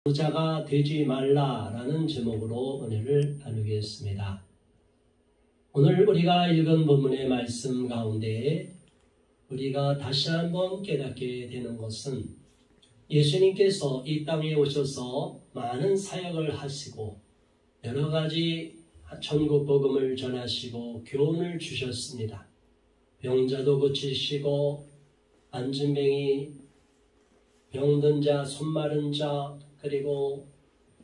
부자가 되지 말라라는 제목으로 은혜를 나누겠습니다. 오늘 우리가 읽은 본문의 말씀 가운데 우리가 다시 한번 깨닫게 되는 것은 예수님께서 이 땅에 오셔서 많은 사역을 하시고 여러 가지 천국 복음을 전하시고 교훈을 주셨습니다. 병자도 고치시고 안진뱅이, 병든 자, 손 마른 자, 그리고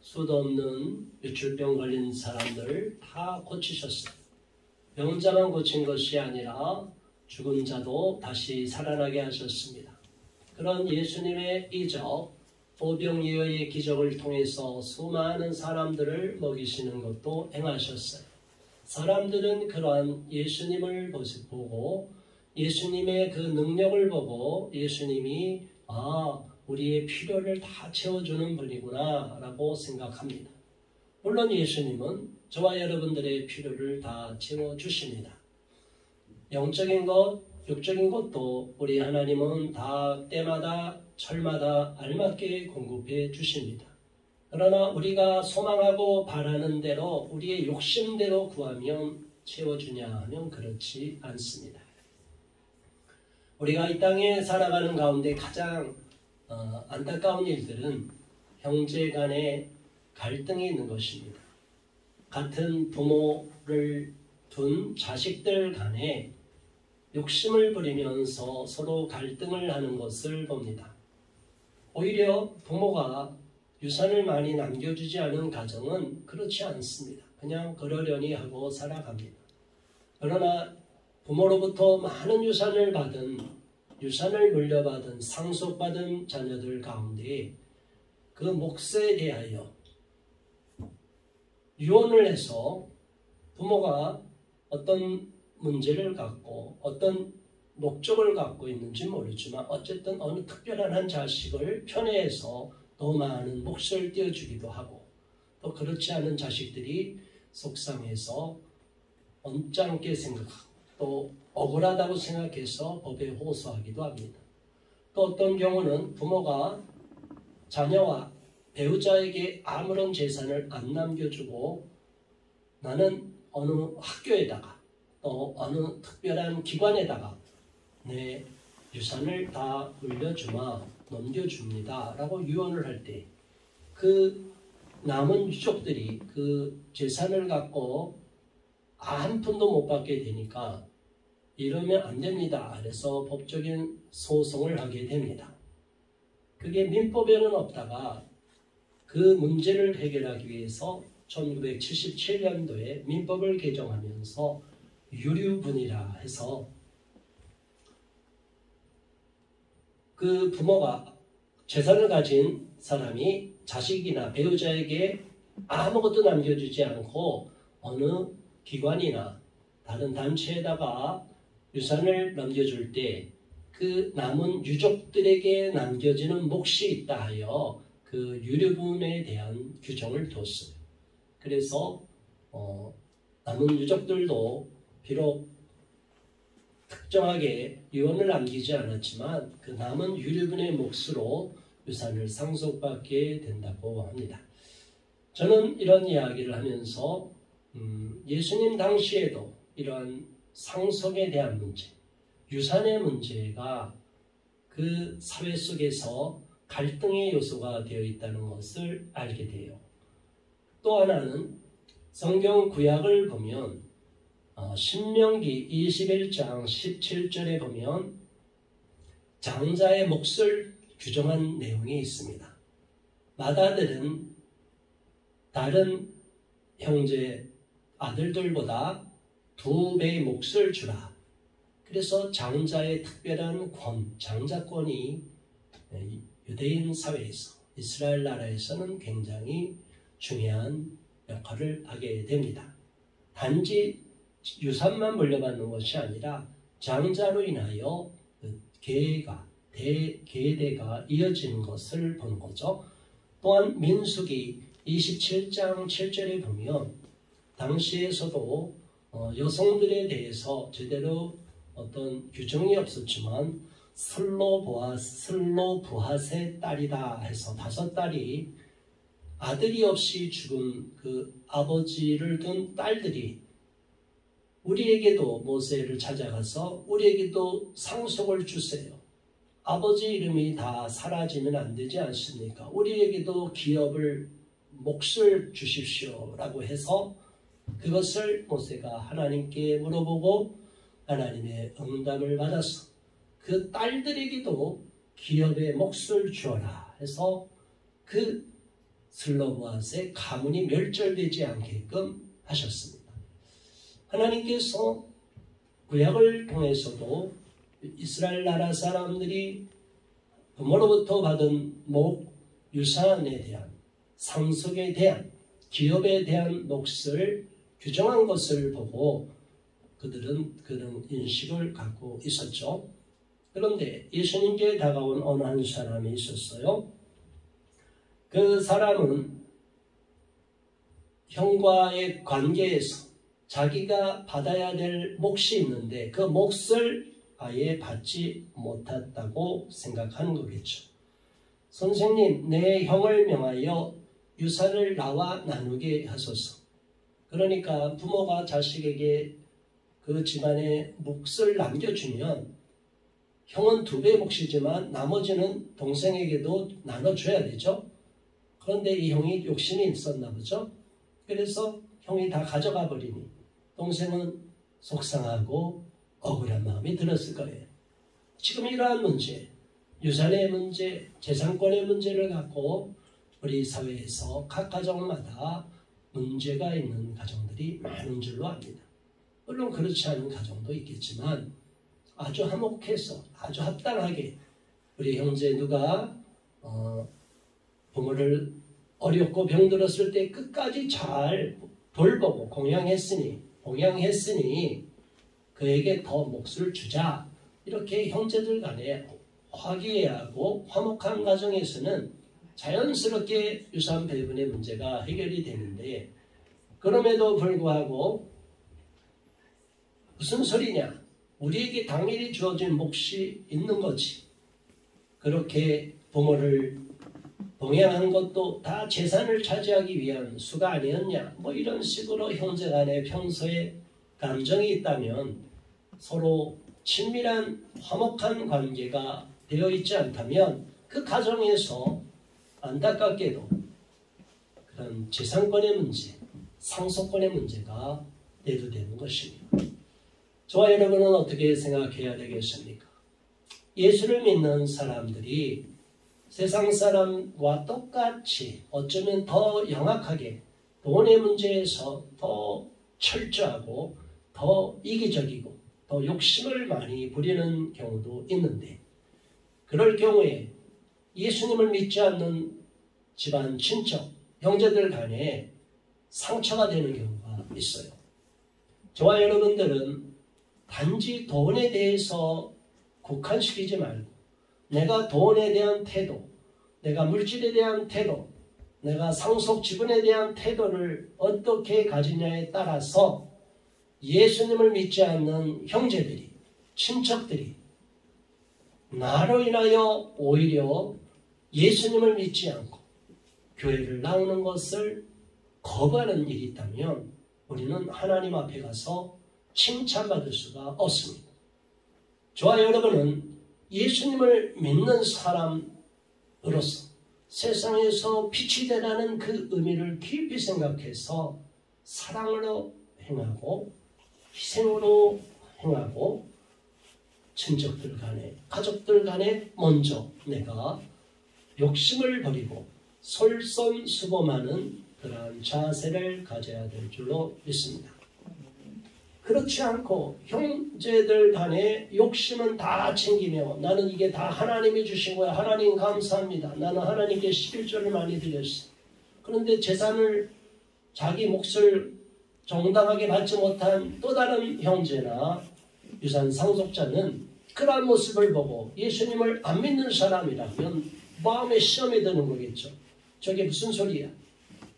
수도 없는 유출병 걸린 사람들 다 고치셨어요. 병자만 고친 것이 아니라 죽은 자도 다시 살아나게 하셨습니다. 그런 예수님의 이적, 오병이어의 기적을 통해서 수많은 사람들을 먹이시는 것도 행하셨어요. 사람들은 그러한 예수님을 보고 예수님의 그 능력을 보고 예수님이 우리의 필요를 다 채워주는 분이구나 라고 생각합니다. 물론 예수님은 저와 여러분들의 필요를 다 채워주십니다. 영적인 것, 육적인 것도 우리 하나님은 다 때마다 철마다 알맞게 공급해 주십니다. 그러나 우리가 소망하고 바라는 대로 우리의 욕심대로 구하면 채워주냐 하면 그렇지 않습니다. 우리가 이 땅에 살아가는 가운데 가장 안타까운 일들은 형제 간의 갈등이 있는 것입니다. 같은 부모를 둔 자식들 간에 욕심을 부리면서 서로 갈등을 하는 것을 봅니다. 오히려 부모가 유산을 많이 남겨주지 않은 가정은 그렇지 않습니다. 그냥 그러려니 하고 살아갑니다. 그러나 부모로부터 많은 유산을 물려받은 상속받은 자녀들 가운데 그 몫에 대하여 유언을 해서 부모가 어떤 문제를 갖고 어떤 목적을 갖고 있는지 모르지만 어쨌든 어느 특별한 한 자식을 편애해서 더 많은 몫을 띄워주기도 하고 또 그렇지 않은 자식들이 속상해서 언짢게 생각하고 또 억울하다고 생각해서 법에 호소하기도 합니다. 또 어떤 경우는 부모가 자녀와 배우자에게 아무런 재산을 안 남겨주고 나는 어느 학교에다가 또 어느 특별한 기관에다가 내 유산을 다 물려주마 넘겨줍니다 라고 유언을 할 때 그 남은 유족들이 그 재산을 갖고 한 푼도 못 받게 되니까 이러면 안 됩니다. 그래서 법적인 소송을 하게 됩니다. 그게 민법에는 없다가 그 문제를 해결하기 위해서 1977년도에 민법을 개정하면서 유류분이라 해서 그 부모가 재산을 가진 사람이 자식이나 배우자에게 아무것도 남겨주지 않고 어느 기관이나 다른 단체에다가 유산을 남겨줄 때 그 남은 유족들에게 남겨지는 몫이 있다 하여 그 유류분에 대한 규정을 뒀어요. 그래서 남은 유족들도 비록 특정하게 유언을 남기지 않았지만 그 남은 유류분의 몫으로 유산을 상속받게 된다고 합니다. 저는 이런 이야기를 하면서 예수님 당시에도 이러한 상속에 대한 문제, 유산의 문제가 그 사회 속에서 갈등의 요소가 되어 있다는 것을 알게 돼요. 또 하나는 성경 구약을 보면 신명기 21장 17절에 보면 장자의 몫을 규정한 내용이 있습니다. 맏아들은 다른 형제 아들들보다 2배의 몫을 주라. 그래서 장자의 특별한 장자권이 유대인 사회에서 이스라엘 나라에서는 굉장히 중요한 역할을 하게 됩니다. 단지 유산만 물려받는 것이 아니라 장자로 인하여 계대가 이어지는 것을 보는 거죠. 또한 민수기 27장 7절에 보면 당시에서도 여성들에 대해서 제대로 어떤 규정이 없었지만 슬로브핫의 딸이다 해서 5딸이 아들이 없이 죽은 그 아버지를 둔 딸들이 우리에게도 모세를 찾아가서 우리에게도 상속을 주세요. 아버지 이름이 다 사라지면 안 되지 않습니까? 우리에게도 기업을 몫을 주십시오 라고 해서 그것을 모세가 하나님께 물어보고 하나님의 응답을 받아서 그 딸들에게도 기업의 몫을 주어라 해서 그 슬로보앗의 가문이 멸절되지 않게끔 하셨습니다. 하나님께서 구약을 통해서도 이스라엘 나라 사람들이 부모로부터 받은 목, 유산에 대한 상속에 대한 기업에 대한 몫을 규정한 것을 보고 그들은 그런 인식을 갖고 있었죠. 그런데 예수님께 다가온 어느 한 사람이 있었어요. 그 사람은 형과의 관계에서 자기가 받아야 될 몫이 있는데 그 몫을 아예 받지 못했다고 생각하는 거겠죠. 선생님, 내 형을 명하여 유산을 나와 나누게 하소서. 그러니까 부모가 자식에게 그 집안의 몫을 남겨주면 형은 2배 몫이지만 나머지는 동생에게도 나눠줘야 되죠. 그런데 이 형이 욕심이 있었나 보죠. 그래서 형이 다 가져가 버리니 동생은 속상하고 억울한 마음이 들었을 거예요. 지금 이러한 문제, 유산의 문제, 재산권의 문제를 갖고 우리 사회에서 각 가정마다 문제가 있는 가정들이 많은 줄로 압니다. 물론 그렇지 않은 가정도 있겠지만 아주 화목해서 아주 합당하게 우리 형제 누가 부모를 어렵고 병들었을 때 끝까지 잘 돌보고 봉양했으니 그에게 더 몫을 주자. 이렇게 형제들 간에 화기애애하고 화목한 가정에서는 자연스럽게 유산 배분의 문제가 해결이 되는데 그럼에도 불구하고 무슨 소리냐? 우리에게 당연히 주어진 몫이 있는 거지. 그렇게 부모를 봉양한 것도 다 재산을 차지하기 위한 수가 아니었냐? 뭐 이런 식으로 형제 간에 평소에 감정이 있다면 서로 친밀한 화목한 관계가 되어 있지 않다면 그 가정에서 안타깝게도 그런 재산권의 문제, 상속권의 문제가 대두되는 것입니다. 저와 여러분은 어떻게 생각해야 되겠습니까? 예수를 믿는 사람들이 세상 사람과 똑같이 어쩌면 더 영악하게 돈의 문제에서 더 철저하고 더 이기적이고 더 욕심을 많이 부리는 경우도 있는데 그럴 경우에 예수님을 믿지 않는 집안 친척, 형제들 간에 상처가 되는 경우가 있어요. 저와 여러분들은 단지 돈에 대해서 국한시키지 말고 내가 돈에 대한 태도, 내가 물질에 대한 태도, 내가 상속 지분에 대한 태도를 어떻게 가지냐에 따라서 예수님을 믿지 않는 형제들이, 친척들이 나로 인하여 오히려 예수님을 믿지 않고 교회를 나오는 것을 거부하는 일이 있다면 우리는 하나님 앞에 가서 칭찬받을 수가 없습니다. 저와 여러분은 예수님을 믿는 사람으로서 세상에서 빛이 되라는 그 의미를 깊이 생각해서 사랑으로 행하고 희생으로 행하고 친척들 간에 가족들 간에 먼저 내가 욕심을 버리고 솔선수범하는 그러한 자세를 가져야 될 줄로 믿습니다. 그렇지 않고 형제들 간에 욕심은 다 챙기며 나는 이게 다 하나님이 주신 거야. 하나님 감사합니다. 나는 하나님께 11조를 많이 드렸어. 그런데 재산을 자기 몫을 정당하게 받지 못한 또 다른 형제나 유산 상속자는 그러한 모습을 보고 예수님을 안 믿는 사람이라면 마음에 시험이 드는 거겠죠. 저게 무슨 소리야?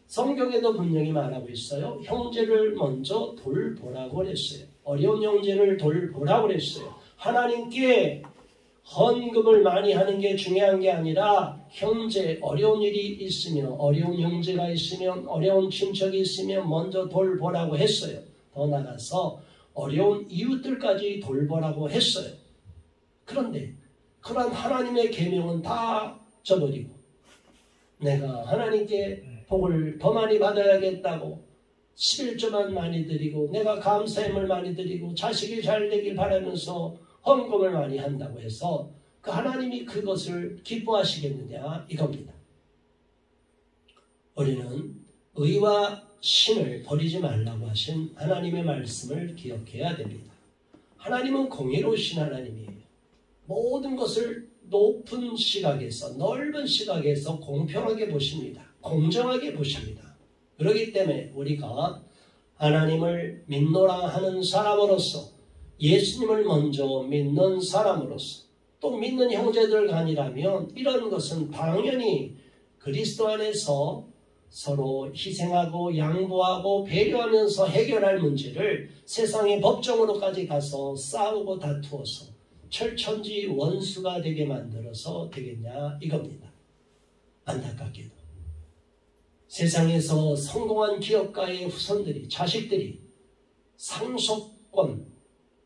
성경에도 분명히 말하고 있어요. 형제를 먼저 돌보라고 그랬어요. 어려운 형제를 돌보라고 그랬어요. 하나님께 헌금을 많이 하는 게 중요한 게 아니라 형제 어려운 일이 있으면 어려운 형제가 있으면 어려운 친척이 있으면 먼저 돌보라고 했어요. 더 나가서 어려운 이웃들까지 돌보라고 했어요. 그런데 그런 하나님의 계명은 다 저버리고 내가 하나님께 복을 더 많이 받아야겠다고 11조만 많이 드리고 내가 감사함을 많이 드리고 자식이 잘 되길 바라면서 헌금을 많이 한다고 해서 그 하나님이 그것을 기뻐하시겠느냐 이겁니다. 우리는 의와 신을 버리지 말라고 하신 하나님의 말씀을 기억해야 됩니다. 하나님은 공의로우신 하나님이에요. 모든 것을 높은 시각에서 넓은 시각에서 공평하게 보십니다. 공정하게 보십니다. 그렇기 때문에 우리가 하나님을 믿노라 하는 사람으로서 예수님을 먼저 믿는 사람으로서 또 믿는 형제들 간이라면 이런 것은 당연히 그리스도 안에서 서로 희생하고 양보하고 배려하면서 해결할 문제를 세상의 법정으로까지 가서 싸우고 다투어서 철천지 원수가 되게 만들어서 되겠냐 이겁니다. 안타깝게도 세상에서 성공한 기업가의 후손들이 자식들이 상속권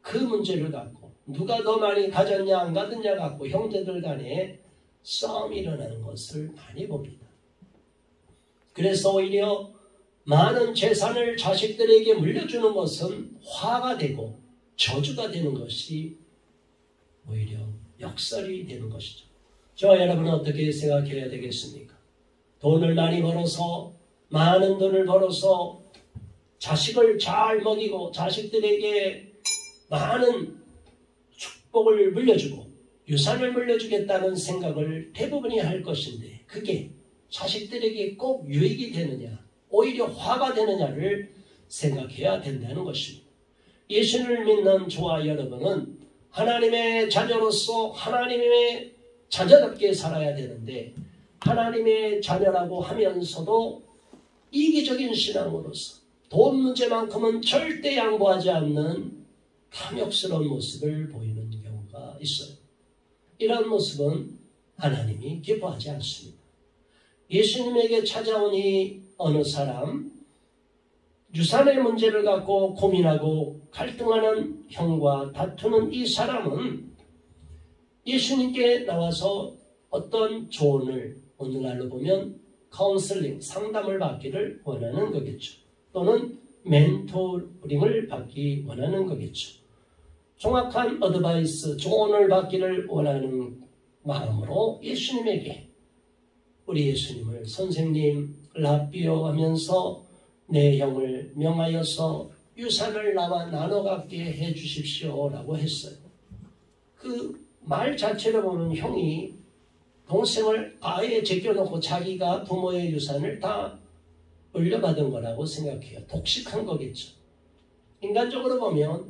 그 문제를 갖고 누가 더 많이 가졌냐 안 가졌냐 갖고 형제들 간에 싸움이 일어나는 것을 많이 봅니다. 그래서 오히려 많은 재산을 자식들에게 물려주는 것은 화가 되고 저주가 되는 것이 오히려 역설이 되는 것이죠. 저와 여러분은 어떻게 생각해야 되겠습니까? 돈을 많이 벌어서 많은 돈을 벌어서 자식을 잘 먹이고 자식들에게 많은 축복을 물려주고 유산을 물려주겠다는 생각을 대부분이 할 것인데 그게 자식들에게 꼭 유익이 되느냐 오히려 화가 되느냐를 생각해야 된다는 것입니다. 예수를 믿는 저와 여러분은 하나님의 자녀로서 하나님의 자녀답게 살아야 되는데 하나님의 자녀라고 하면서도 이기적인 신앙으로서 돈 문제만큼은 절대 양보하지 않는 탐욕스러운 모습을 보이는 경우가 있어요. 이런 모습은 하나님이 기뻐하지 않습니다. 예수님에게 찾아온 이 어느 사람 유산의 문제를 갖고 고민하고 갈등하는 형과 다투는 이 사람은 예수님께 나와서 어떤 조언을 오늘날로 보면 카운슬링, 상담을 받기를 원하는 거겠죠. 또는 멘토링을 받기 원하는 거겠죠. 정확한 어드바이스, 조언을 받기를 원하는 마음으로 예수님에게 우리 예수님을 선생님, 라비오 하면서 내 형을 명하여서 유산을 나와 나눠 갖게 해 주십시오 라고 했어요. 그 말 자체로 보면 형이 동생을 아예 제껴놓고 자기가 부모의 유산을 다 물려받은 거라고 생각해요. 독식한 거겠죠. 인간적으로 보면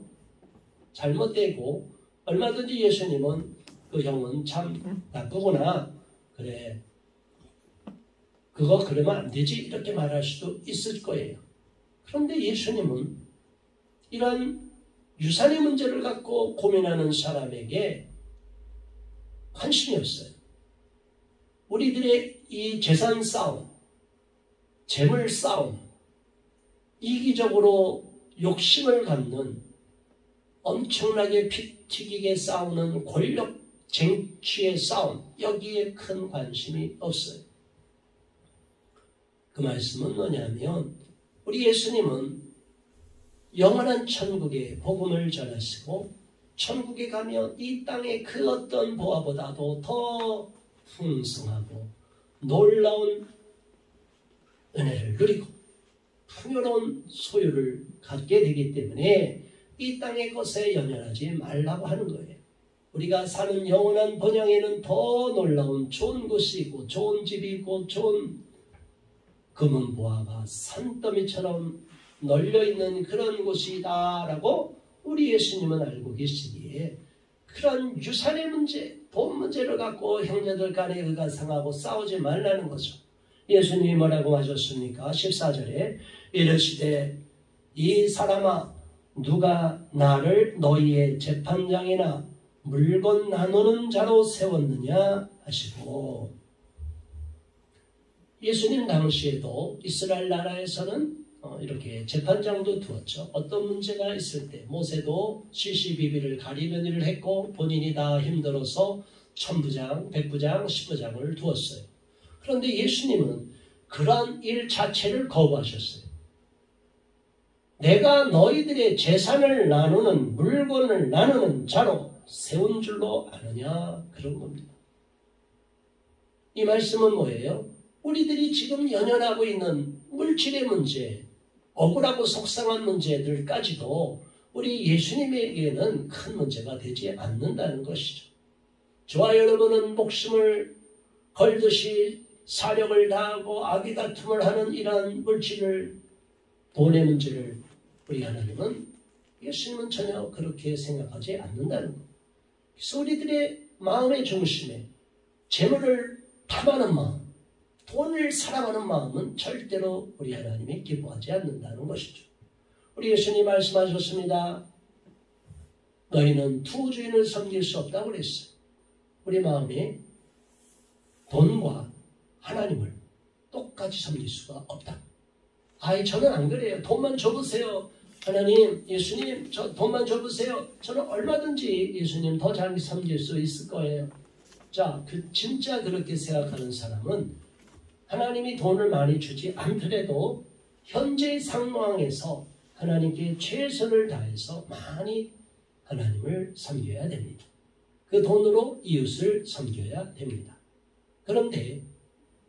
잘못되고 얼마든지 예수님은 그 형은 참 나쁘구나. 그래. 그거 그러면 안 되지. 이렇게 말할 수도 있을 거예요. 그런데 예수님은 이런 유산의 문제를 갖고 고민하는 사람에게 관심이 없어요. 우리들의 이 재산 싸움, 재물 싸움, 이기적으로 욕심을 갖는 엄청나게 피 튀기게 싸우는 권력 쟁취의 싸움, 여기에 큰 관심이 없어요. 그 말씀은 뭐냐면 우리 예수님은 영원한 천국의 복음을 전하시고 천국에 가면 이 땅의 그 어떤 보화보다도 더 풍성하고 놀라운 은혜를 누리고 풍요로운 소유를 갖게 되기 때문에 이 땅의 것에 연연하지 말라고 하는 거예요. 우리가 사는 영원한 번영에는 더 놀라운 좋은 곳이 있고 좋은 집이 있고 좋은 금은 보화가 산더미처럼 널려있는 그런 곳이다라고 우리 예수님은 알고 계시기에 그런 유산의 문제, 돈 문제를 갖고 형제들 간에 의가 상하고 싸우지 말라는 거죠. 예수님이 뭐라고 하셨습니까? 14절에 이르시되 이 사람아 누가 나를 너희의 재판장이나 물건 나누는 자로 세웠느냐 하시고, 예수님 당시에도 이스라엘 나라에서는 이렇게 재판장도 두었죠. 어떤 문제가 있을 때 모세도 시시비비를 가리는 일을 했고 본인이 다 힘들어서 천부장, 백부장, 십부장을 두었어요. 그런데 예수님은 그러한 일 자체를 거부하셨어요. 내가 너희들의 재산을 나누는, 물건을 나누는 자로 세운 줄로 아느냐, 그런 겁니다. 이 말씀은 뭐예요? 우리들이 지금 연연하고 있는 물질의 문제, 억울하고 속상한 문제들까지도 우리 예수님에게는 큰 문제가 되지 않는다는 것이죠. 저와 여러분은 목숨을 걸듯이 사력을 다하고 악의다툼을 하는 이러한 물질을, 돈의 문제를 우리 하나님은, 예수님은 전혀 그렇게 생각하지 않는다는 것. 그래서 우리들의 마음의 중심에 재물을 탐하는 마음, 돈을 사랑하는 마음은 절대로 우리 하나님이 기뻐하지 않는다는 것이죠. 우리 예수님 말씀하셨습니다. 너희는 두 주인을 섬길 수 없다고 그랬어요. 우리 마음에 돈과 하나님을 똑같이 섬길 수가 없다. 아이, 저는 안 그래요. 돈만 줘보세요. 하나님, 예수님, 저 돈만 줘보세요. 저는 얼마든지 예수님 더 잘 섬길 수 있을 거예요. 자, 진짜 그렇게 생각하는 사람은 하나님이 돈을 많이 주지 않더라도 현재 상황에서 하나님께 최선을 다해서 많이 하나님을 섬겨야 됩니다. 그 돈으로 이웃을 섬겨야 됩니다. 그런데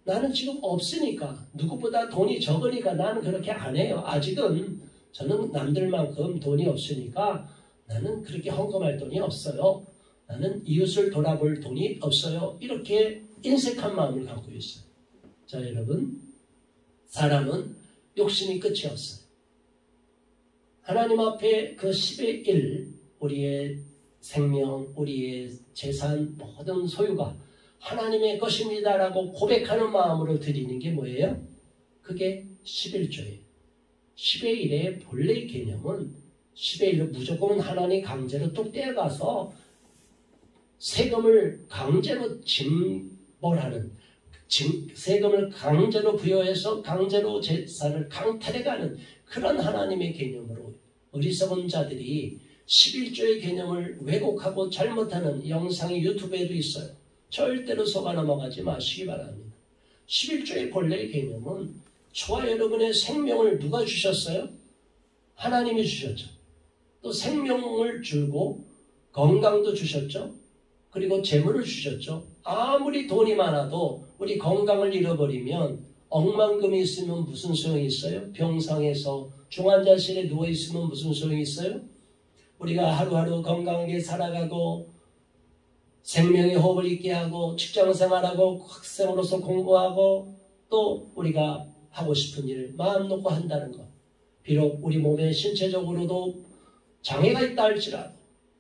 나는 지금 없으니까, 누구보다 돈이 적으니까 나는 그렇게 안 해요. 아직은 저는 남들만큼 돈이 없으니까 나는 그렇게 헌금할 돈이 없어요. 나는 이웃을 돌아볼 돈이 없어요. 이렇게 인색한 마음을 갖고 있어요. 자, 여러분, 사람은 욕심이 끝이 없어요. 하나님 앞에 그 10의 1, 우리의 생명, 우리의 재산, 모든 소유가 하나님의 것입니다라고 고백하는 마음으로 드리는 게 뭐예요? 그게 11조예요. 10의 1의 본래의 개념은 10의 1로 무조건 하나님 강제로 뚝 떼어가서 세금을 강제로 징벌하는, 세금을 강제로 부여해서 강제로 재산을 강탈해가는 그런 하나님의 개념으로 어리석은 자들이 11조의 개념을 왜곡하고 잘못하는 영상이 유튜브에도 있어요. 절대로 속아 넘어가지 마시기 바랍니다. 11조의 본래의 개념은 저와 여러분의 생명을 누가 주셨어요? 하나님이 주셨죠. 또 생명을 주고 건강도 주셨죠. 그리고 재물을 주셨죠. 아무리 돈이 많아도 우리 건강을 잃어버리면, 억만금이 있으면 무슨 소용이 있어요? 병상에서 중환자실에 누워있으면 무슨 소용이 있어요? 우리가 하루하루 건강하게 살아가고 생명의 호흡을 있게 하고 직장생활하고 학생으로서 공부하고 또 우리가 하고 싶은 일을 마음 놓고 한다는 것. 비록 우리 몸에 신체적으로도 장애가 있다 할지라도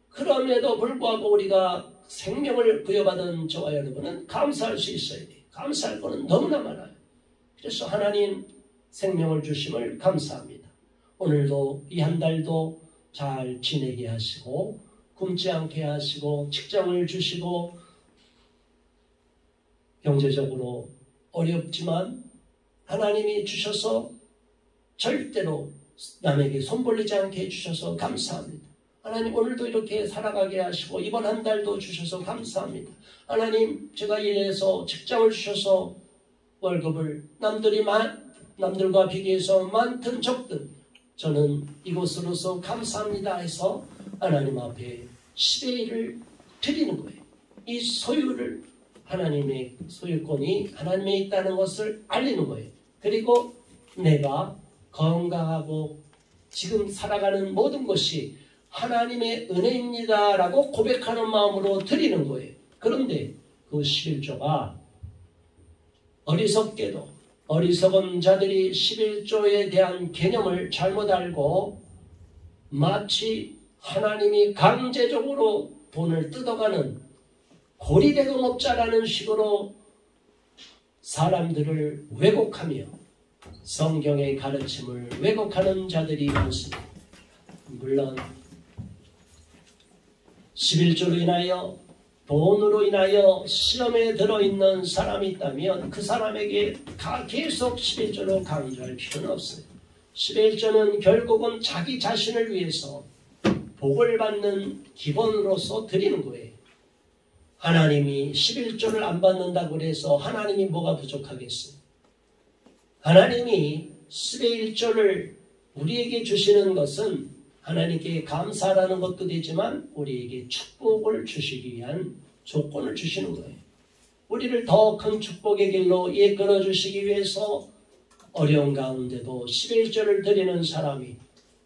그럼에도 불구하고 우리가 생명을 부여받은 저와 여러분은 감사할 수 있어야 돼요. 감사할 거는 너무나 많아요. 그래서 하나님 생명을 주심을 감사합니다. 오늘도 이 한 달도 잘 지내게 하시고 굶지 않게 하시고 직장을 주시고 경제적으로 어렵지만 하나님이 주셔서 절대로 남에게 손 벌리지 않게 해주셔서 감사합니다. 하나님 오늘도 이렇게 살아가게 하시고 이번 한 달도 주셔서 감사합니다. 하나님 제가 일해서 직장을 주셔서 월급을 남들과 비교해서 많든 적든 저는 이곳으로서 감사합니다 해서 하나님 앞에 10의 1을 드리는 거예요. 이 소유를 하나님의 소유권이 하나님에 있다는 것을 알리는 거예요. 그리고 내가 건강하고 지금 살아가는 모든 것이 하나님의 은혜입니다 라고 고백하는 마음으로 드리는 거예요. 그런데 그 11조가 어리석게도 어리석은 자들이 11조에 대한 개념을 잘못 알고 마치 하나님이 강제적으로 돈을 뜯어가는 고리대금업자라는 식으로 사람들을 왜곡하며 성경의 가르침을 왜곡하는 자들이 많습니다. 물론 11조로 인하여 돈으로 인하여 시험에 들어있는 사람이 있다면 그 사람에게 계속 11조로 강조할 필요는 없어요. 11조는 결국은 자기 자신을 위해서 복을 받는 기본으로서 드리는 거예요. 하나님이 11조를 안 받는다고 해서 하나님이 뭐가 부족하겠어요? 하나님이 11조를 우리에게 주시는 것은 하나님께 감사라는 것도 되지만 우리에게 축복을 주시기 위한 조건을 주시는 거예요. 우리를 더 큰 축복의 길로 이끌어 주시기 위해서 어려운 가운데도 11조를 드리는 사람이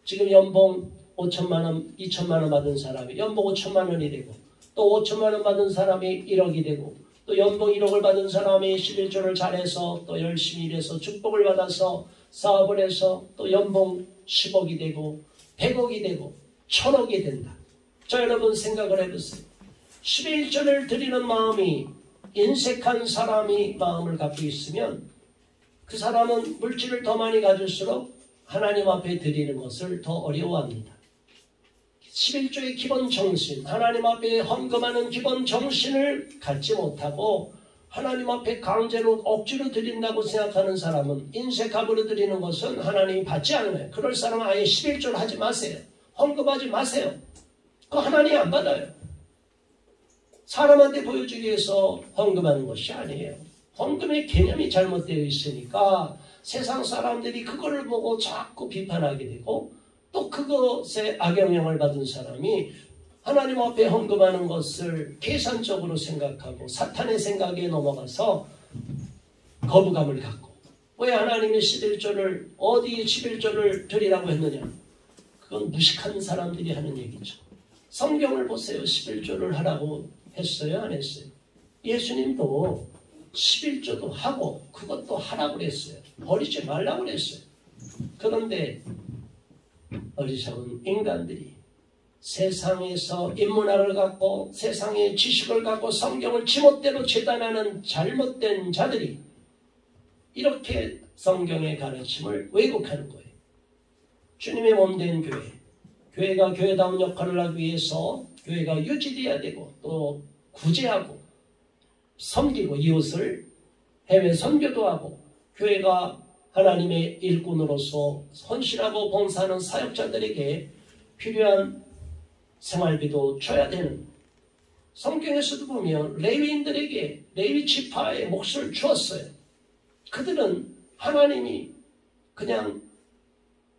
지금 연봉 5천만 원, 2천만 원 받은 사람이 연봉 5천만 원이 되고 또 5천만 원 받은 사람이 1억이 되고 또 연봉 1억을 받은 사람이 11조를 잘해서 또 열심히 일해서 축복을 받아서 사업을 해서 또 연봉 10억이 되고 100억이 되고 1000억이 된다. 자, 여러분 생각을 해보세요. 11조를 드리는 마음이 인색한 사람이 마음을 갖고 있으면 그 사람은 물질을 더 많이 가질수록 하나님 앞에 드리는 것을 더 어려워합니다. 11조의 기본 정신, 하나님 앞에 헌금하는 기본 정신을 갖지 못하고 하나님 앞에 강제로 억지로 드린다고 생각하는 사람은 인색함으로 드리는 것은 하나님이 받지 않아요. 그럴 사람은 아예 11조를 하지 마세요. 헌금하지 마세요. 그거 하나님이 안 받아요. 사람한테 보여주기 위해서 헌금하는 것이 아니에요. 헌금의 개념이 잘못되어 있으니까 세상 사람들이 그거를 보고 자꾸 비판하게 되고 또 그것에 악영향을 받은 사람이 하나님 앞에 헌금하는 것을 계산적으로 생각하고 사탄의 생각에 넘어가서 거부감을 갖고 왜 하나님이 11조를 어디에 11조를 드리라고 했느냐. 그건 무식한 사람들이 하는 얘기죠. 성경을 보세요. 11조를 하라고 했어요? 안 했어요? 예수님도 11조도 하고 그것도 하라고 그랬어요. 버리지 말라고 그랬어요. 그런데 어리석은 인간들이 세상에서 인문학을 갖고 세상의 지식을 갖고 성경을 지멋대로 재단하는 잘못된 자들이 이렇게 성경의 가르침을 왜곡하는 거예요. 주님의 몸된 교회, 교회가 교회다운 역할을 하기 위해서 교회가 유지돼야 되고 또 구제하고 섬기고 이웃을 해외 선교도 하고 교회가 하나님의 일꾼으로서 헌신하고 봉사하는 사역자들에게 필요한 생활비도 줘야 되는 성경에서도 보면 레위인들에게 레위 지파의 몫을 주었어요. 그들은 하나님이 그냥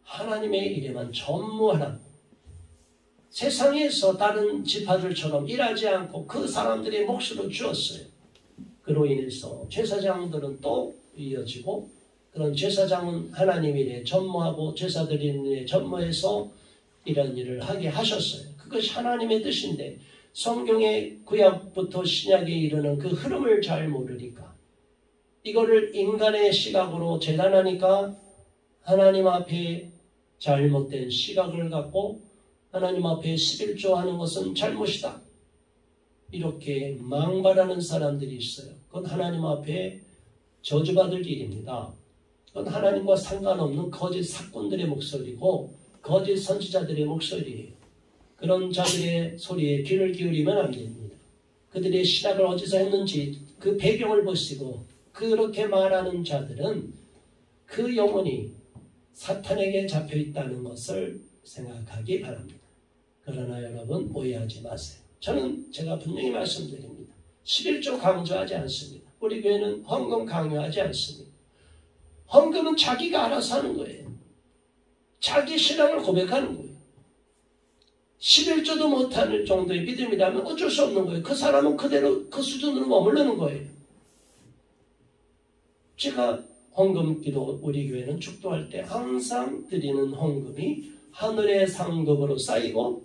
하나님의 일에만 전무하라고 세상에서 다른 지파들처럼 일하지 않고 그 사람들의 몫으로 주었어요. 그로 인해서 제사장들은 또 이어지고 그런 제사장은 하나님 일에 전무하고 제사 드리는 일에 전무해서 이런 일을 하게 하셨어요. 그것이 하나님의 뜻인데 성경의 구약부터 신약에 이르는 그 흐름을 잘 모르니까 이거를 인간의 시각으로 재단하니까 하나님 앞에 잘못된 시각을 갖고 하나님 앞에 11조 하는 것은 잘못이다. 이렇게 망발하는 사람들이 있어요. 그건 하나님 앞에 저주받을 일입니다. 그건 하나님과 상관없는 거짓 사꾼들의 목소리고 거짓 선지자들의 목소리예요. 그런 자들의 소리에 귀를 기울이면 안 됩니다. 그들의 시작을 어디서 했는지 그 배경을 보시고 그렇게 말하는 자들은 그 영혼이 사탄에게 잡혀있다는 것을 생각하기 바랍니다. 그러나 여러분 오해하지 마세요. 저는 제가 분명히 말씀드립니다. 11조 강조하지 않습니다. 우리 교회는 헌금 강요하지 않습니다. 헌금은 자기가 알아서 하는 거예요. 자기 신앙을 고백하는 거예요. 11조도 못할 정도의 믿음이라면 어쩔 수 없는 거예요. 그 사람은 그대로 그 수준으로 머무르는 거예요. 제가 헌금 기도 우리 교회는 축도할 때 항상 드리는 헌금이 하늘의 상급으로 쌓이고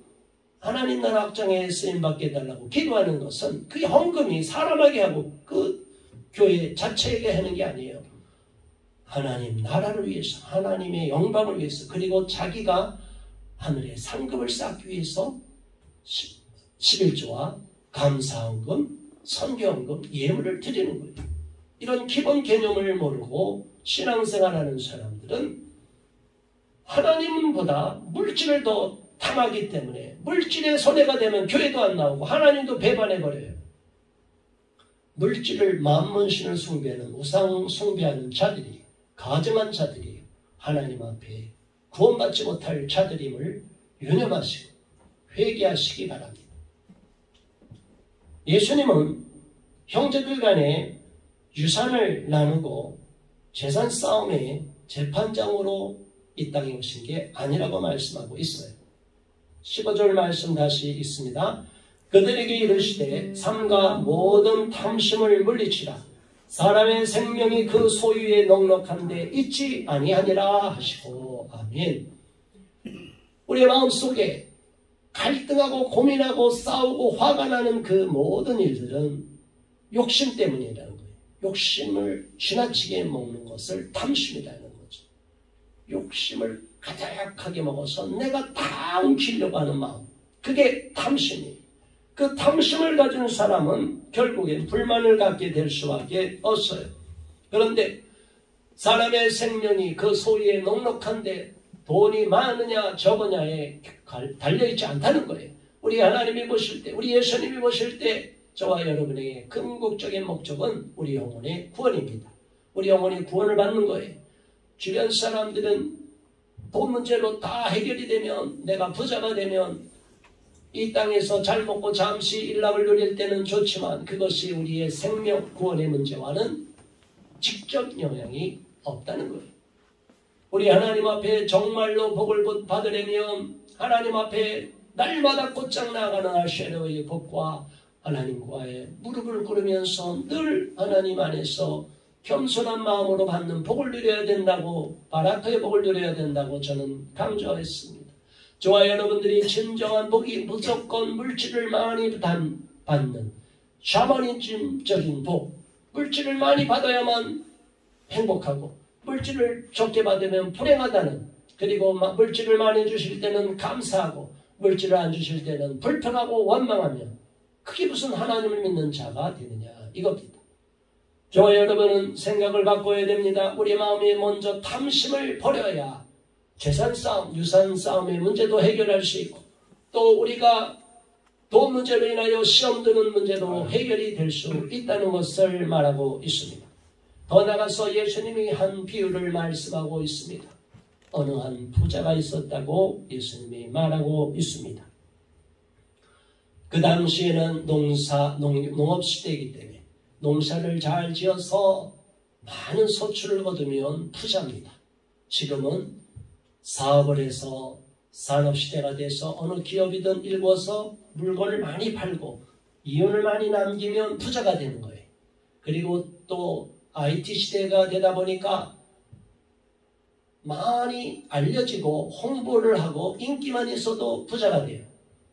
하나님 나라 확장에 쓰임받게 해달라고 기도하는 것은 그 헌금이 사람에게 하고 그 교회 자체에게 하는 게 아니에요. 하나님 나라를 위해서 하나님의 영광을 위해서 그리고 자기가 하늘의 상급을 쌓기 위해서 11조와 감사헌금, 선교헌금, 예물을 드리는 거예요. 이런 기본 개념을 모르고 신앙생활하는 사람들은 하나님보다 물질을 더 탐하기 때문에 물질에 손해가 되면 교회도 안 나오고 하나님도 배반해버려요. 물질을 만문신을 숭배하는 우상 숭배하는 자들이 가증한 자들이 하나님 앞에 구원받지 못할 자들임을 유념하시고 회개하시기 바랍니다. 예수님은 형제들 간에 유산을 나누고 재산 싸움의 재판장으로 이 땅에 오신 게 아니라고 말씀하고 있어요. 15절 말씀 다시 있습니다. 그들에게 이르시되 삼가 모든 탐심을 물리치라. 사람의 생명이 그 소유에 넉넉한데 있지 아니하니라 하시고. 아멘. 우리의 마음속에 갈등하고 고민하고 싸우고 화가 나는 그 모든 일들은 욕심 때문이라는 거예요. 욕심을 지나치게 먹는 것을 탐심이라는 거죠. 욕심을 가득하게 먹어서 내가 다 훔치려고 하는 마음, 그게 탐심이에요. 그 탐심을 가진 사람은 결국엔 불만을 갖게 될 수밖에 없어요. 그런데 사람의 생명이 그 소유에 넉넉한데 돈이 많으냐 적으냐에 달려있지 않다는 거예요. 우리 하나님이 보실 때, 우리 예수님이 보실 때 저와 여러분에게 궁극적인 목적은 우리 영혼의 구원입니다. 우리 영혼이 구원을 받는 거예요. 주변 사람들은 돈 문제로 다 해결이 되면, 내가 부자가 되면 이 땅에서 잘 먹고 잠시 일락을 누릴 때는 좋지만 그것이 우리의 생명 구원의 문제와는 직접 영향이 없다는 거예요. 우리 하나님 앞에 정말로 복을 받으려면 하나님 앞에 날마다 곧장 나아가는 아쉐르의 복과 하나님과의 무릎을 꿇으면서 늘 하나님 안에서 겸손한 마음으로 받는 복을 누려야 된다고, 바라크의 복을 누려야 된다고 저는 강조했습니다. 저와 여러분들이 진정한 복이 무조건 물질을 많이 받는 샤머니즘적인 복, 물질을 많이 받아야만 행복하고 물질을 적게 받으면 불행하다는, 그리고 물질을 많이 주실 때는 감사하고 물질을 안 주실 때는 불평하고 원망하면 그게 무슨 하나님을 믿는 자가 되느냐 이겁니다. 저와 여러분은 생각을 바꿔야 됩니다. 우리 마음에 먼저 탐심을 버려야 재산 싸움, 유산 싸움의 문제도 해결할 수 있고, 또 우리가 돈 문제로 인하여 시험 드는 문제도 해결이 될 수 있다는 것을 말하고 있습니다. 더 나아가서 예수님이 한 비유를 말씀하고 있습니다. 어느 한 부자가 있었다고 예수님이 말하고 있습니다. 그 당시에는 농업시대이기 때문에 농사를 잘 지어서 많은 소출을 거두면 부자입니다. 지금은 사업을 해서 산업시대가 돼서 어느 기업이든 일궈서 물건을 많이 팔고 이윤을 많이 남기면 부자가 되는 거예요. 그리고 또 IT 시대가 되다 보니까 많이 알려지고 홍보를 하고 인기만 있어도 부자가 돼요.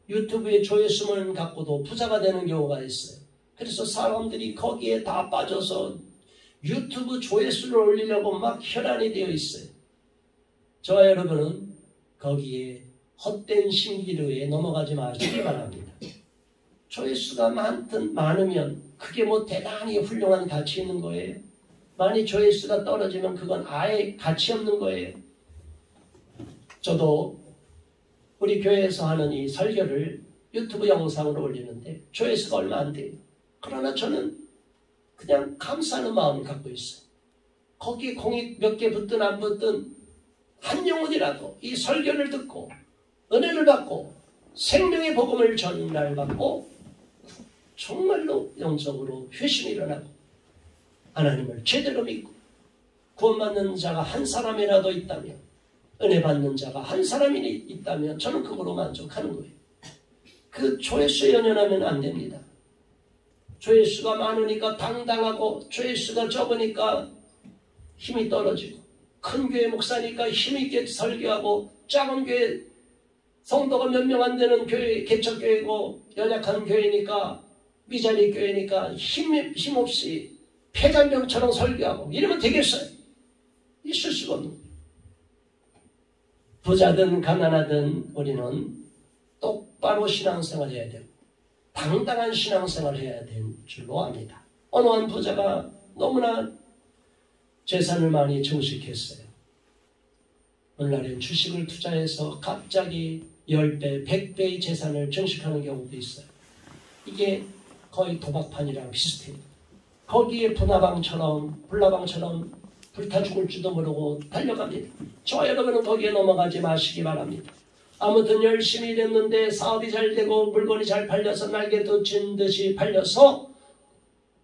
유튜브에 조회수만 갖고도 부자가 되는 경우가 있어요. 그래서 사람들이 거기에 다 빠져서 유튜브 조회수를 올리려고 막 혈안이 되어 있어요. 저와 여러분은 거기에 헛된 신기루에 넘어가지 마시기 바랍니다. 조회수가 많으면 그게 뭐 대단히 훌륭한 가치 있는 거예요. 많이 조회수가 떨어지면 그건 아예 가치 없는 거예요. 저도 우리 교회에서 하는 이 설교를 유튜브 영상으로 올리는데 조회수가 얼마 안 돼요. 그러나 저는 그냥 감사하는 마음을 갖고 있어요. 거기에 공이 몇 개 붙든 안 붙든 한 영혼이라도 이 설교를 듣고 은혜를 받고 생명의 복음을 전달받고 정말로 영적으로 회심이 일어나고 하나님을 제대로 믿고 구원받는 자가 한 사람이라도 있다면, 은혜 받는 자가 한 사람이 있다면 저는 그거로 만족하는 거예요. 그 조회수에 연연하면 안 됩니다. 조회수가 많으니까 당당하고 조회수가 적으니까 힘이 떨어지고, 큰 교회 목사니까 힘있게 설교하고, 작은 교회 성도가 몇 명 안 되는 교회, 개척교회고 연약한 교회니까, 미자리 교회니까 힘없이 폐잔병처럼 설교하고 이러면 되겠어요? 있을 수가 없는 거예요. 부자든 가난하든 우리는 똑바로 신앙생활을 해야 되고 당당한 신앙생활을 해야 될 줄로 압니다. 어느 한 부자가 너무나 재산을 많이 증식했어요. 오늘날엔 주식을 투자해서 갑자기 10배, 100배의 재산을 증식하는 경우도 있어요. 이게 거의 도박판이랑 비슷해요. 거기에 불나방처럼 불타 죽을지도 모르고 달려갑니다. 저와 여러분은 거기에 넘어가지 마시기 바랍니다. 아무튼 열심히 일했는데 사업이 잘 되고 물건이 잘 팔려서 날개도 진 듯이 팔려서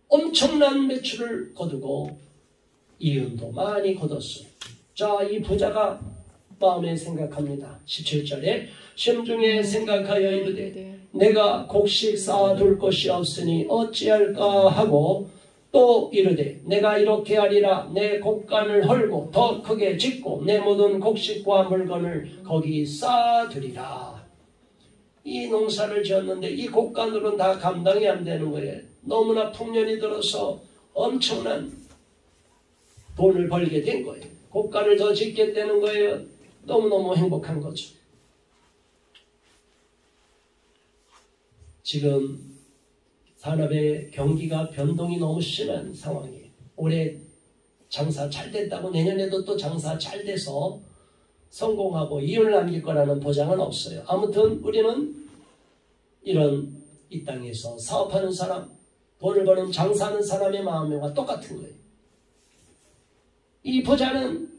엄청난 매출을 거두고 이윤도 많이 거뒀어요. 자, 이 부자가 마음에 생각합니다. 17절에 심중에 생각하여 이르되 내가 곡식 쌓아둘 것이 없으니 어찌할까 하고 또 이르되 내가 이렇게 하리라. 내 곡간을 헐고 더 크게 짓고 내 모든 곡식과 물건을 거기 쌓아두리라. 이 농사를 지었는데 이 곡간으로는 다 감당이 안 되는 거예요. 너무나 풍년이 들어서 엄청난 돈을 벌게 된 거예요. 곡간을 더 짓게 되는 거예요. 너무너무 행복한 거죠. 지금 산업의 경기가 변동이 너무 심한 상황이에요. 올해 장사 잘 됐다고 내년에도 또 장사 잘 돼서 성공하고 이윤을 남길 거라는 보장은 없어요. 아무튼 우리는 이런 이 땅에서 사업하는 사람, 돈을 버는 장사하는 사람의 마음과 똑같은 거예요. 이 부자는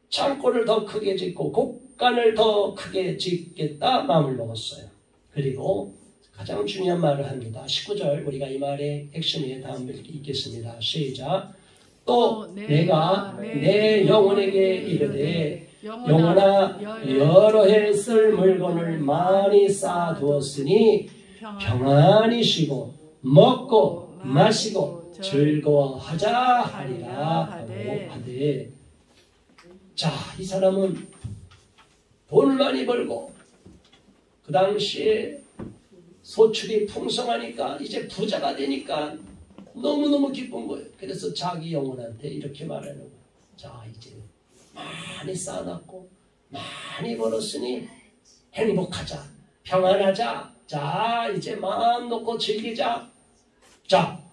창고를 더 크게 짓고 곡간을 더 크게 짓겠다 마음을 먹었어요. 그리고 가장 중요한 말을 합니다. 19절 우리가 이 말의 핵심에 다음 읽겠습니다. 시작. 또 내가 내 영혼에게 이르되 영혼아 여러 해 쓸 물건을 많이 쌓아두었으니 평안히 쉬고 먹고 마시고 즐거워하자 하리라 하고 하되. 자, 이 사람은 돈을 많이 벌고 그 당시에 소출이 풍성하니까 이제 부자가 되니까 너무너무 기쁜 거예요. 그래서 자기 영혼한테 이렇게 말하는 거예요. 자, 이제 많이 쌓아놨고 많이 벌었으니 행복하자, 평안하자. 자, 이제 마음 놓고 즐기자. 자,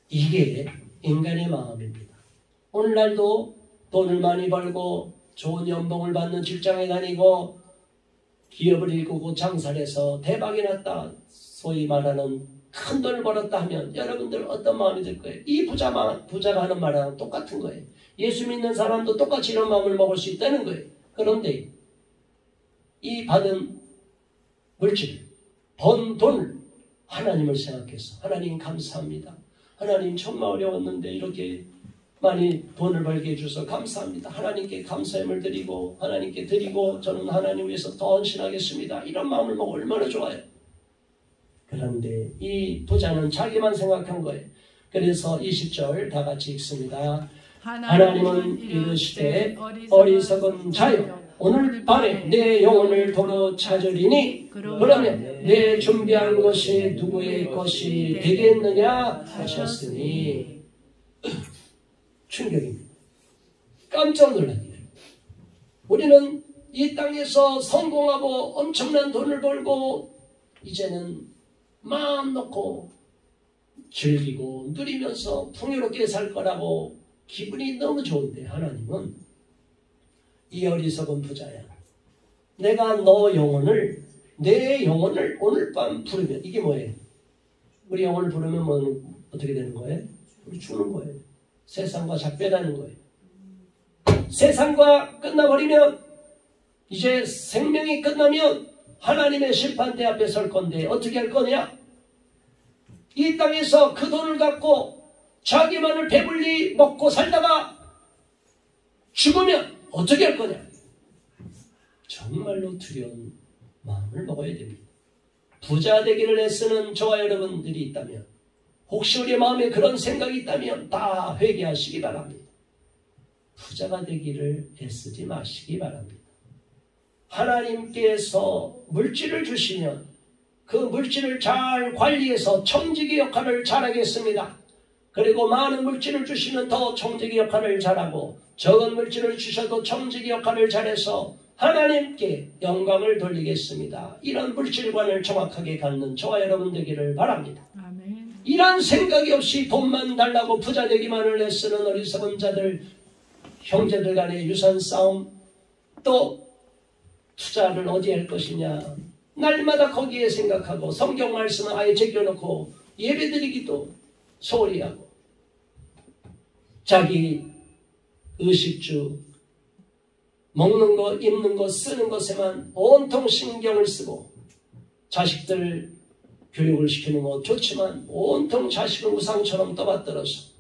이게 인간의 마음입니다. 오늘날도 돈을 많이 벌고 좋은 연봉을 받는 직장에 다니고 기업을 일구고 장사를 해서 대박이 났다, 소위 말하는 큰 돈을 벌었다 하면 여러분들 어떤 마음이 들 거예요? 이 부자가 하는 말하고 똑같은 거예요. 예수 믿는 사람도 똑같이 이런 마음을 먹을 수 있다는 거예요. 그런데 이 받은 물질, 번 돈을 하나님을 생각해서 하나님 감사합니다. 하나님 정말 어려웠는데 이렇게 많이 돈을 벌게 해주셔서 감사합니다. 하나님께 감사함을 드리고 하나님께 드리고 저는 하나님 위해서 더 헌신하겠습니다. 이런 마음을 먹으면 얼마나 좋아요. 그런데 이 부자는 자기만 생각한 거예요. 그래서 20절 다 같이 읽습니다. 하나님은 이르시되 어리석은 자여 오늘 밤에 내 영혼을 도로 찾으리니 그러면 내 준비한 것이 누구의 것이 되겠느냐 하셨으니. 충격입니다. 깜짝 놀랐네요. 우리는 이 땅에서 성공하고 엄청난 돈을 벌고 이제는 마음 놓고 즐기고 누리면서 풍요롭게 살 거라고 기분이 너무 좋은데 하나님은 이 어리석은 부자야. 내가 내 영혼을 오늘 밤 부르면 이게 뭐예요? 우리 영혼을 부르면 뭐 어떻게 되는 거예요? 우리 죽는 거예요. 세상과 작별하는 거예요. 세상과 끝나버리면 이제 생명이 끝나면 하나님의 심판대 앞에 설 건데 어떻게 할 거냐? 이 땅에서 그 돈을 갖고 자기만을 배불리 먹고 살다가 죽으면 어떻게 할 거냐? 정말로 두려운 마음을 먹어야 됩니다. 부자 되기를 애쓰는 저와 여러분들이 있다면 혹시 우리 마음에 그런 생각이 있다면 다 회개하시기 바랍니다. 부자가 되기를 애쓰지 마시기 바랍니다. 하나님께서 물질을 주시면 그 물질을 잘 관리해서 청지기 역할을 잘하겠습니다. 그리고 많은 물질을 주시면 더 청지기 역할을 잘하고 적은 물질을 주셔도 청지기 역할을 잘해서 하나님께 영광을 돌리겠습니다. 이런 물질관을 정확하게 갖는 저와 여러분 되기를 바랍니다. 아멘. 이런 생각이 없이 돈만 달라고 부자 되기만을 애쓰는 어리석은 자들, 형제들 간의 유산 싸움, 또 투자를 어디에 할 것이냐, 날마다 거기에 생각하고 성경 말씀은 아예 제껴놓고 예배드리기도 소홀히 하고 자기 의식주 먹는 것, 입는 것, 쓰는 것에만 온통 신경을 쓰고 자식들 교육을 시키는 것 좋지만 온통 자식을 우상처럼 떠받들어서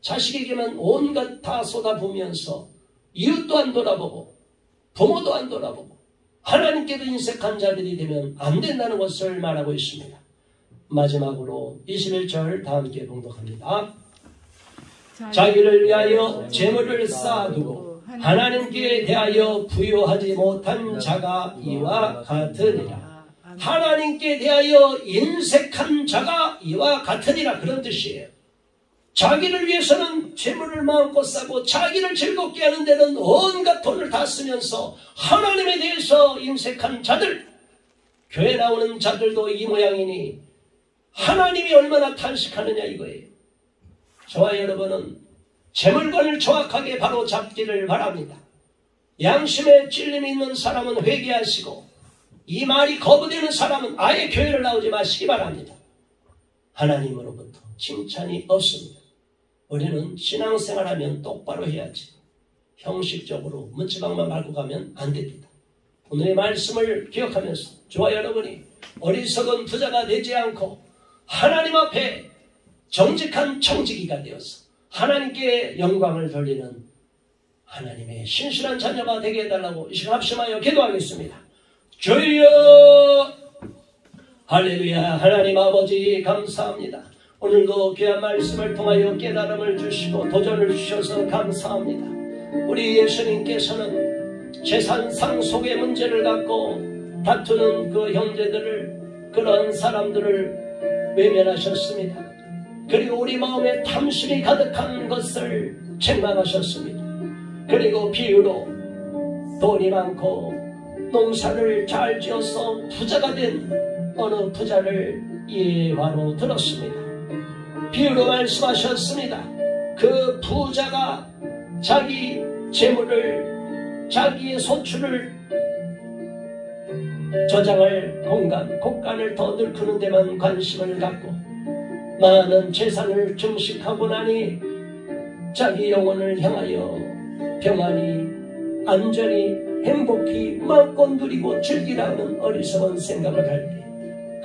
자식에게만 온갖 다 쏟아부으면서 이웃도 안 돌아보고 부모도 안 돌아보고 하나님께도 인색한 자들이 되면 안 된다는 것을 말하고 있습니다. 마지막으로 21절 다 함께 봉독합니다. 자기를 위하여 재물을 쌓아두고 하나님께 대하여 부여하지 못한 자가 이와 같으니라. 하나님께 대하여 인색한 자가 이와 같으니라, 그런 뜻이에요. 자기를 위해서는 재물을 마음껏 쌓고 자기를 즐겁게 하는 데는 온갖 돈을 다 쓰면서 하나님에 대해서 인색한 자들, 교회 나오는 자들도 이 모양이니 하나님이 얼마나 탄식하느냐 이거예요. 저와 여러분은 재물관을 정확하게 바로 잡기를 바랍니다. 양심에 찔림이 있는 사람은 회개하시고 이 말이 거부되는 사람은 아예 교회를 나오지 마시기 바랍니다. 하나님으로부터 칭찬이 없습니다. 우리는 신앙생활하면 똑바로 해야지 형식적으로 문지방만 밟고 가면 안 됩니다. 오늘의 말씀을 기억하면서 저와 여러분이 어리석은 부자가 되지 않고 하나님 앞에 정직한 청지기가 되어서 하나님께 영광을 돌리는 하나님의 신실한 자녀가 되게 해달라고 이 시간 합심하여 기도하겠습니다. 주여, 할렐루야. 하나님 아버지 감사합니다. 오늘도 귀한 말씀을 통하여 깨달음을 주시고 도전을 주셔서 감사합니다. 우리 예수님께서는 재산 상속의 문제를 갖고 다투는 그 형제들을, 그런 사람들을 외면하셨습니다. 그리고 우리 마음에 탐심이 가득한 것을 책망하셨습니다. 그리고 비유로 돈이 많고 농사를 잘 지어서 부자가 된 어느 부자를 예화로 들었습니다. 비유로 말씀하셨습니다. 그 부자가 자기 재물을, 자기의 소출을 저장할 공간, 곳간을 더 넓히는 데만 관심을 갖고 많은 재산을 증식하고 나니 자기 영혼을 향하여 평안히, 안전히, 행복히 마음껏 누리고 즐기라는 어리석은 생각을 할 때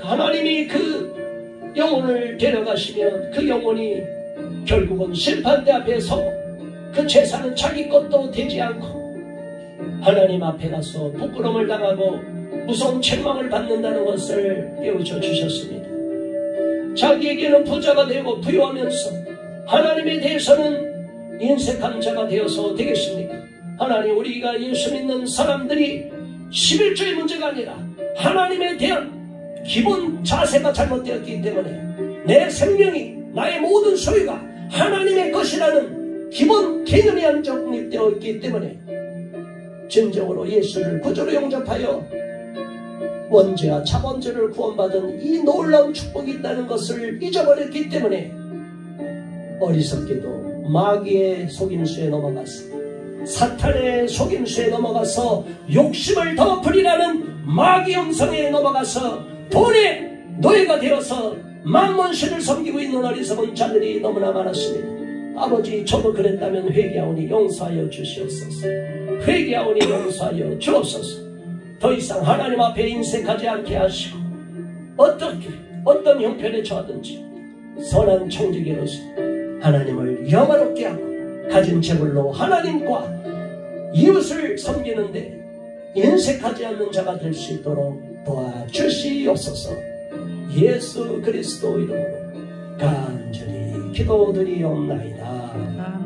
하나님이 그 영혼을 데려가시면 그 영혼이 결국은 심판대 앞에 서고 그 재산은 자기 것도 되지 않고 하나님 앞에 가서 부끄러움을 당하고 무서운 책망을 받는다는 것을 깨우쳐 주셨습니다. 자기에게는 부자가 되고 부유하면서 하나님에 대해서는 인색한 자가 되어서 되겠습니까? 하나님, 우리가 예수 믿는 사람들이 11조의 문제가 아니라 하나님에 대한 기본 자세가 잘못되었기 때문에 내 생명이, 나의 모든 소유가 하나님의 것이라는 기본 개념이 안 정립되어 있기 때문에 진정으로 예수를 구주로 영접하여 원죄와 자본죄를 구원받은 이 놀라운 축복이 있다는 것을 잊어버렸기 때문에 어리석게도 마귀의 속임수에 넘어가서, 사탄의 속임수에 넘어가서 욕심을 더 부리라는 마귀 영성에 넘어가서 돈의 노예가 되어서 만몬신을 섬기고 있는 어리석은 자들이 너무나 많았습니다. 아버지, 저도 그랬다면 회개하오니 용서하여 주시옵소서. 회개하오니 용서하여 주옵소서. 더 이상 하나님 앞에 인색하지 않게 하시고 어떻게, 어떤 형편에 처하든지 선한 청지기로서 하나님을 영화롭게 하고 가진 재물로 하나님과 이웃을 섬기는데 인색하지 않는 자가 될 수 있도록 도와주시옵소서. 예수 그리스도 이름으로 간절히 기도드리옵나이다.